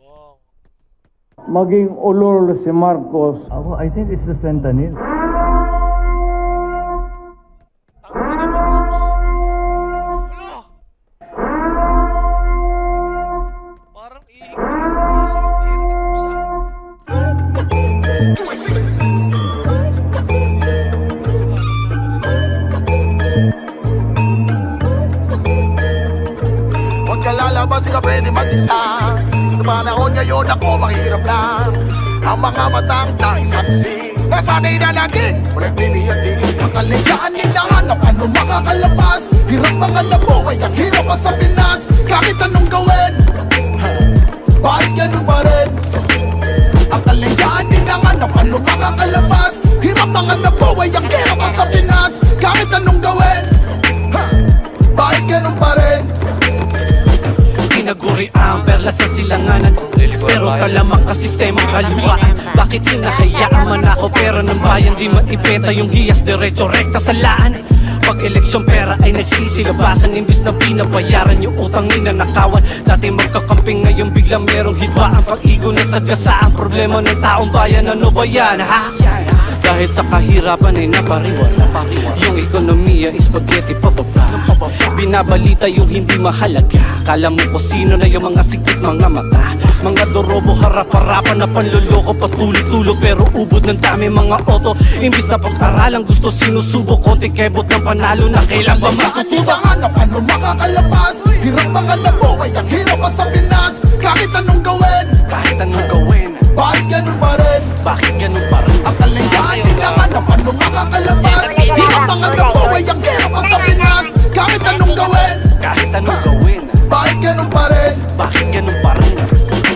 Wow. maging ulol si Marcos. I think it's the fentanyl. Tangin na mo, Oops. Wala. Parang gising yung tira ni Oops ah. Huwag ka lalabas, di ka pwede mag-isa. Sa panahon ngayon ako mahirap lang. Ang mga matang tayo saksi nasanay na laging walang pilihan din. Kalayaan ninahanap, ano makakalabas? Hirap ang hanap buhay, ang hirap pa sa Pinas. Kahit anong gawin, bakit ganun pa rin? Ang kalayaan ninahanap, ano makakalabas? Hirap ang hanap buhay, ang hirap pa sa Pinas. Kahit anong gawin, bakit ganun pa rin? Tinagurian, perlas sa silanganan. Pero talamak ka sistemang kaluwaan. Bakit hinahayaan man ako pera ng bayan? Di maipeta yung hiyas, diretso rekta sa laan. Pag eleksyon pera ay nagsisilabasan. Imbis na binabayaran yung utang ninanakawan. Dati magkakamping, ngayon biglang merong hibaan. Pag-igo na sagasaan, problema ng taong bayan. Ano ba yan ha? Dahil sa kahirapan ay napariwala. Yung ekonomiya is spaghetti pababa. Binabalita yung hindi mahalaga. Kala mo ko sino na yung mga sikip mga mata. Mga dorobo harap-harapan na panloloko patuloy-tulo. Pero ubod ng dami mga oto. Imbis na pag-aralan gusto sinusubok. Konti kebot ng panalo na kailan ba matututo? Hanap, ano makakalabas? Hirap ang hanap buhay, ang hirap pa sa Pinas. Kahit anong gawin, Kahit anong gawin, bakit ganun pa rin? bakit ganun pa rin? Ang kalayaan ninahanap, ano makakalabas? Hirap ang hanap buhay, ang hirap pa sa Pinas. Kahit anong gawin, Kahit anong gawin, bakit ganun pa rin? bakit ganun pa rin?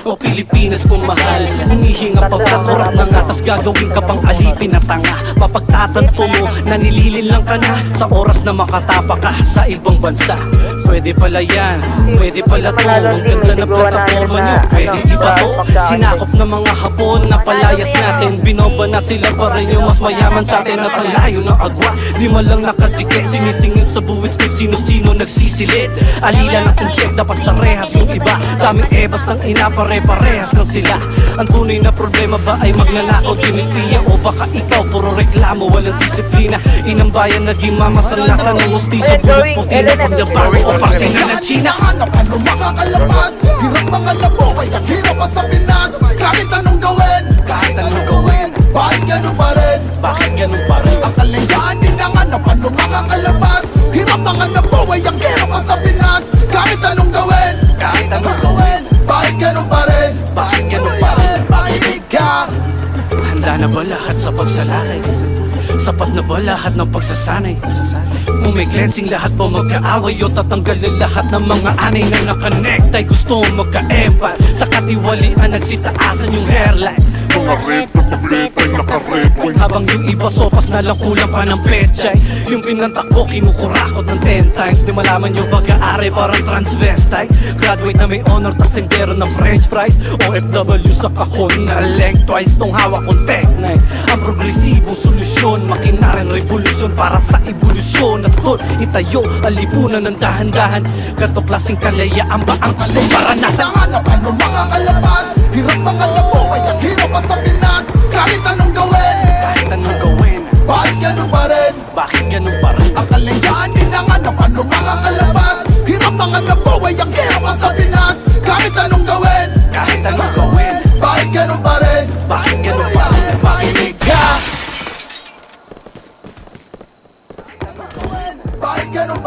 O Pilipinas kung mahal, humihinga pa kurap na nga. Tas gagawin ka pang alipin na tanga. Mapagtatanto mo na nilililang ka na sa oras na makatapa ka sa ibang bansa. Pwede pala yan, pwede pala to. Ang ganda na plataforma nyo, pwede iba to. Sinakop ng mga Hapon na palayas natin. Binoba na sila pa rin yung mas mayaman sa atin. At ang layo ng agwa, di man lang nakadikit. Sinisingin sa buwis kung sino-sino nagsisilid. Alila ng incheck, dapat sa rehas yung iba. Daming ebas ng ina, pare-parehas lang sila. Ang tunay na problema ba ay magnanakaw, dinistiya? O baka ikaw, puro reklamo, walang disiplina. Inang bayan naging mamasang lasa ng ustisya. Bulot puti na pagdabago o parte na ng China. Hanap, ano makakalabas? Hirap ang hanap buhay, ang hirap pa sa Pinas. Kahit anong gawin, Kahit anong gawin, bakit ganun pa rin? bakit ganun pa rin? Ang kalayaan ninahanap, ano makakalabas? Hirap ang hanap buhay, ang hirap pa sa Pinas. Kahit anong gawin, Kahit anong gawin, bakit ganun pa rin? Bakit ganun pa rin? Makinig ka. Handa na ba lahat sa pagsalakay? Sapat na ba lahat ng pagsasanay? Kung may cleansing, lahat ba magkaaway? O tatanggalin lahat ng mga anay na nakonect? Ay gusto mong magka-empal sa katiwalian, nagsitaasan yung hairline. Mga red na tabletay naka-red. Habang yung iba sopas na lang kulang pa ng petchay. Yung pinantak ko kinukurakot ng 10 times. Di malaman yung pag-aari parang transvestite. Graduate na may honor tas tendero ng french fries. OFW sa kahon na leg twice. Nung hawak kong tech-9. Ang progresibong solusyon, makinarang revolusyon para sa evolusyon. At tol, itayo ang lipunan ng dahan-dahan. Ganto klaseng kalayaan ba ang gustong maranasan? Hanap, ano makakalabas? Hirap ang hanap buhay, ang hirap pa sa Pinas. Kahit anong gawin, Kahit anong gawin, bakit ganun pa rin? bakit ganun pa rin? Ang kalayaan ninahanap, ano makakalabas? Hirap ang hanap buhay, ang hirap pa sa Pinas. Kahit anong gawin, Kahit anong gawin, bakit ganun pa rin? bakit ganun pa rin? Makinig ka. Bakit ganun pa